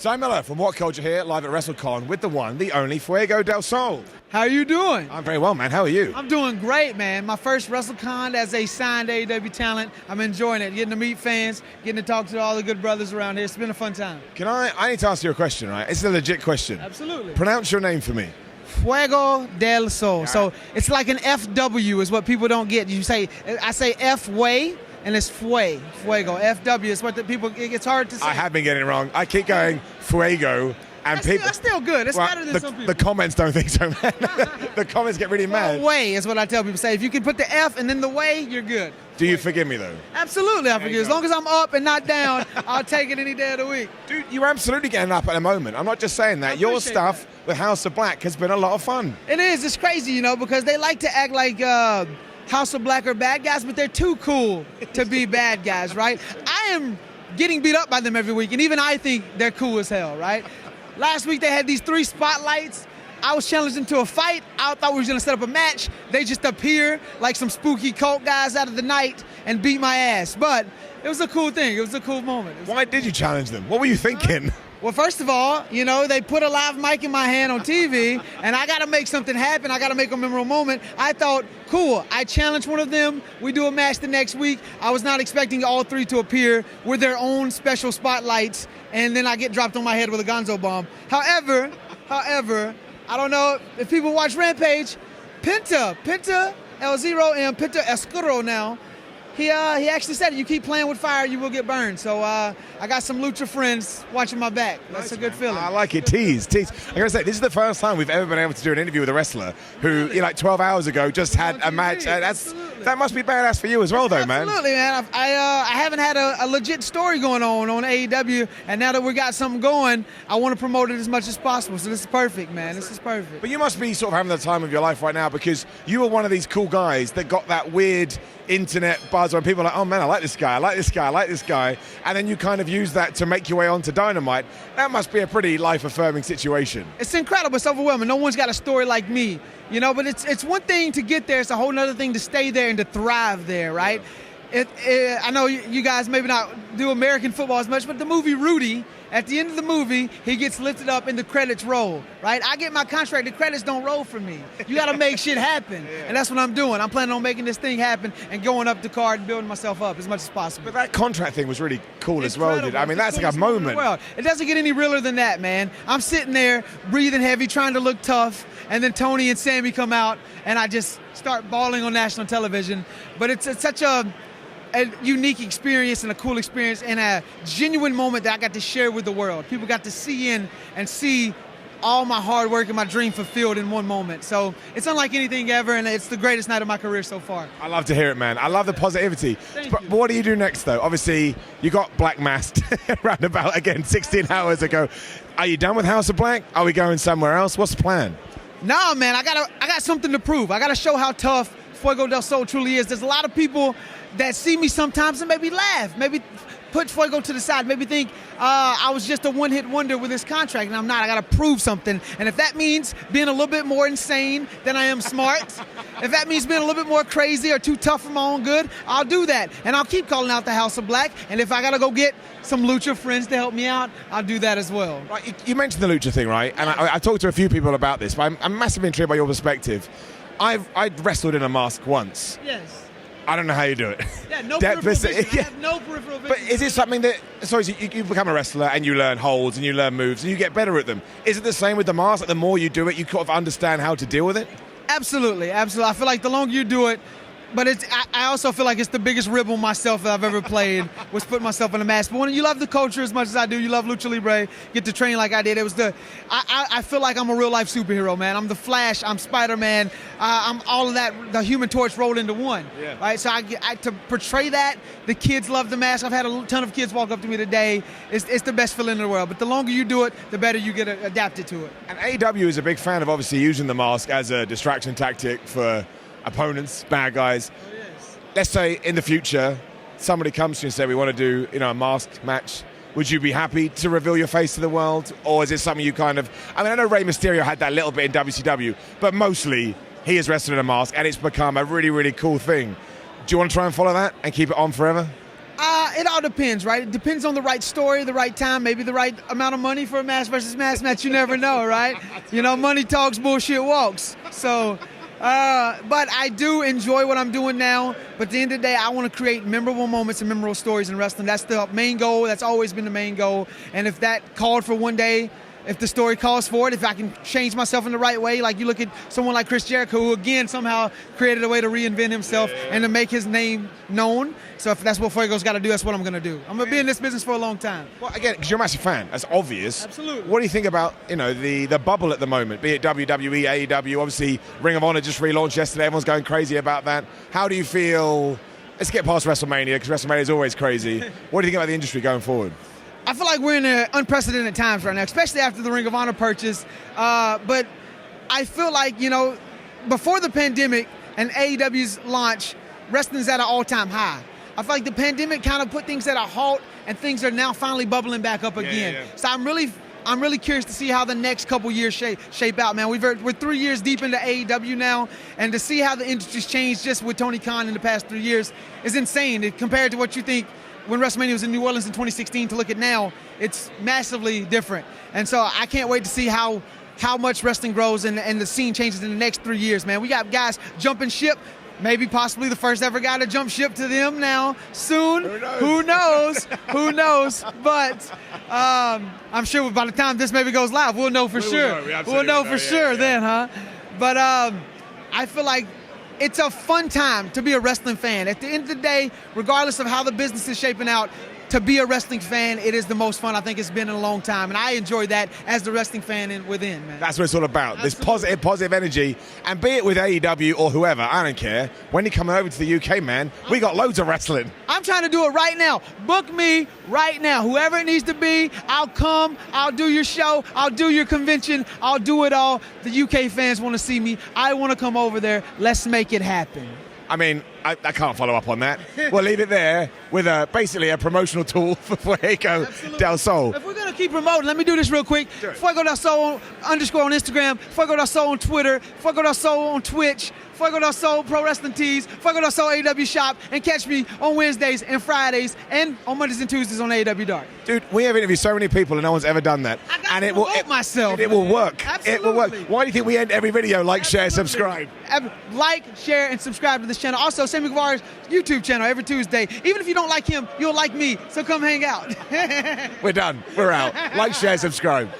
Simon Miller from WhatCulture here, live at WrestleCon with the one, the only Fuego del Sol. How are you doing? I'm very well, man. How are you? I'm doing great, man. My first WrestleCon as a signed AEW talent. I'm enjoying it. Getting to meet fans, getting to talk to all the good brothers around here. It's been a fun time. I need to ask you a question, right? It's a legit question. Absolutely. Pronounce your name for me. Fuego del Sol. Yeah. So it's like an FW is what people don't get. I say F-way, and it's Fuego. FW is what the people, it's hard to say. I have been getting it wrong. I keep going Fuego. And That's still good. It's better than some people. The comments don't think so, man. The comments get really mad. Way is what I tell people. Say, if you can put the F and then the way, you're good. Do you forgive me, though? Absolutely, I forgive. As long as I'm up and not down, I'll take it any day of the week. Dude, you're absolutely getting up at the moment. I'm not just saying that. Your stuff with House of Black has been a lot of fun. It is. It's crazy, because they like to act like House of Black are bad guys, but they're too cool to be bad guys, right? I am getting beat up by them every week, and even I think they're cool as hell, right? Last week they had these 3 spotlights. I was challenged them to a fight. I thought we were going to set up a match. They just appear like some spooky cult guys out of the night and beat my ass. But it was a cool thing. It was a cool moment. Why did you challenge them? What were you thinking? Well, first of all, they put a live mic in my hand on TV, and I got to make something happen. I got to make a memorable moment. I thought, cool, I challenge one of them. We do a match the next week. I was not expecting all 3 to appear with their own special spotlights, and then I get dropped on my head with a gonzo bomb. However, I don't know if people watch Rampage, Penta El Zero and Penta Escuro now, he actually said, you keep playing with fire, you will get burned. So I got some lucha friends watching my back. That's nice, a good man. feeling. I like it. Tease. I gotta say, this is the first time we've ever been able to do an interview with a wrestler who, like 12 hours ago, just had a match. That must be badass for you as well, though, man. Absolutely, man. I haven't had a legit story going on AEW, and now that we got something going, I want to promote it as much as possible. So this is perfect, man. This is perfect. But you must be sort of having the time of your life right now, because you were one of these cool guys that got that weird internet buzz where people are like, oh man, I like this guy, I like this guy, I like this guy, and then you kind of use that to make your way onto Dynamite. That must be a pretty life-affirming situation. It's incredible. It's overwhelming. No one's got a story like me, but it's one thing to get there. It's a whole other thing to stay there and to thrive there, right? I know you guys maybe not do American football as much, but the movie Rudy, at the end of the movie, he gets lifted up and the credits roll, right? I get my contract, the credits don't roll for me. You got to make shit happen, and that's what I'm doing. I'm planning on making this thing happen and going up the card and building myself up as much as possible. But that contract thing was really cool as well, dude. I mean, that's like a moment. It doesn't get any realer than that, man. I'm sitting there, breathing heavy, trying to look tough, and then Tony and Sammy come out, and I just start bawling on national television. But it's such a unique experience and a cool experience and a genuine moment that I got to share with the world. People got to see and see all my hard work and my dream fulfilled in one moment. So it's unlike anything ever, and it's the greatest night of my career so far. I love to hear it, man. I love the positivity. But what do you do next, though? Obviously, you got Black Masked roundabout again 16 hours ago. Are you done with House of Black? Are we going somewhere else? What's the plan? Nah, man, I got something to prove. I got to show how tough Fuego del Sol truly is. There's a lot of people that see me sometimes and maybe laugh, maybe put Fuego to the side, maybe think I was just a one-hit wonder with this contract, and I'm not. I got to prove something. And if that means being a little bit more insane than I am smart, if that means being a little bit more crazy or too tough for my own good, I'll do that. And I'll keep calling out the House of Black. And if I got to go get some lucha friends to help me out, I'll do that as well. Right, you mentioned the lucha thing, right? And I talked to a few people about this, but I'm massively intrigued by your perspective. I'd wrestled in a mask once. Yes. I don't know how you do it. Yeah, no peripheral vision. I have no peripheral vision. But is it something that, so you become a wrestler and you learn holds and you learn moves and you get better at them. Is it the same with the mask? Like the more you do it, you kind of understand how to deal with it? Absolutely. I feel like the longer you do it, but I also feel like it's the biggest rib on myself that I've ever played, was putting myself in a mask. But when you love the culture as much as I do, you love Lucha Libre, get to train like I did, I feel like I'm a real-life superhero, man. I'm the Flash, I'm Spider-Man, I'm all of that, the Human Torch rolled into one. Yeah. Right? So to portray that, the kids love the mask. I've had a ton of kids walk up to me today. It's the best feeling in the world. But the longer you do it, the better you get adapted to it. And AEW is a big fan of obviously using the mask as a distraction tactic for opponents, bad guys. Oh, yes. Let's say in the future, somebody comes to you and say, we want to do a masked match. Would you be happy to reveal your face to the world? Or is it something you kind of... I mean, I know Rey Mysterio had that little bit in WCW, but mostly he has wrestled in a mask and it's become a really, really cool thing. Do you want to try and follow that and keep it on forever? It all depends, right? It depends on the right story, the right time, maybe the right amount of money for a mass versus mass match. You never know, right? Money talks, bullshit walks. So, but I do enjoy what I'm doing now. But at the end of the day, I want to create memorable moments and memorable stories in wrestling. That's the main goal. That's always been the main goal. And if that called for one day, if the story calls for it, if I can change myself in the right way, like you look at someone like Chris Jericho, who again somehow created a way to reinvent himself and to make his name known. So if that's what Fuego's got to do, that's what I'm going to do. I'm going to be in this business for a long time. Well, again, because you're a massive fan, that's obvious. Absolutely. What do you think about, the bubble at the moment, be it WWE, AEW, obviously Ring of Honor just relaunched yesterday, everyone's going crazy about that. How do you feel, let's get past WrestleMania, because WrestleMania is always crazy. What do you think about the industry going forward? I feel like we're in unprecedented times right now, especially after the Ring of Honor purchase. But I feel like, before the pandemic and AEW's launch, wrestling's at an all-time high. I feel like the pandemic kind of put things at a halt, and things are now finally bubbling back up again. Yeah. So I'm really curious to see how the next couple years shape out, man. We're 3 years deep into AEW now, and to see how the industry's changed just with Tony Khan in the past 3 years is insane compared to what you think when WrestleMania was in New Orleans in 2016 to look at now. It's massively different. And so I can't wait to see how much wrestling grows and the scene changes in the next 3 years, man. We got guys jumping ship, maybe possibly the first ever guy to jump ship to them now soon. Who knows? Who knows? But I'm sure by the time this maybe goes live, we'll know for sure. We'll know for sure then, huh? But I feel like it's a fun time to be a wrestling fan. At the end of the day, regardless of how the business is shaping out, to be a wrestling fan, it is the most fun I think it's been in a long time. And I enjoy that as the wrestling fan within, man. That's what it's all about. Absolutely. This positive energy. And be it with AEW or whoever, I don't care. When you're coming over to the UK, man, we got loads of wrestling. I'm trying to do it right now. Book me right now. Whoever it needs to be, I'll come. I'll do your show. I'll do your convention. I'll do it all. The UK fans want to see me. I want to come over there. Let's make it happen. I mean, I can't follow up on that. We'll leave it there with basically a promotional tool for Fuego del Sol. If we're going to keep promoting, let me do this real quick. Fuego del Sol _ on Instagram, Fuego del Sol on Twitter, Fuego del Sol on Twitch, Fuego del Sol Pro Wrestling Tees, Fuego del Sol AEW Shop, and catch me on Wednesdays and Fridays and on Mondays and Tuesdays on AEW Dark. Dude, we have interviewed so many people and no one's ever done that. And it will myself. It will work. Absolutely. It will work. Why do you think we end every video like, share, subscribe? Like, share, and subscribe to this channel. Also, Sammy Guevara's YouTube channel every Tuesday. Even if you don't like him, you'll like me. So come hang out. We're done. We're out. Like, share, subscribe.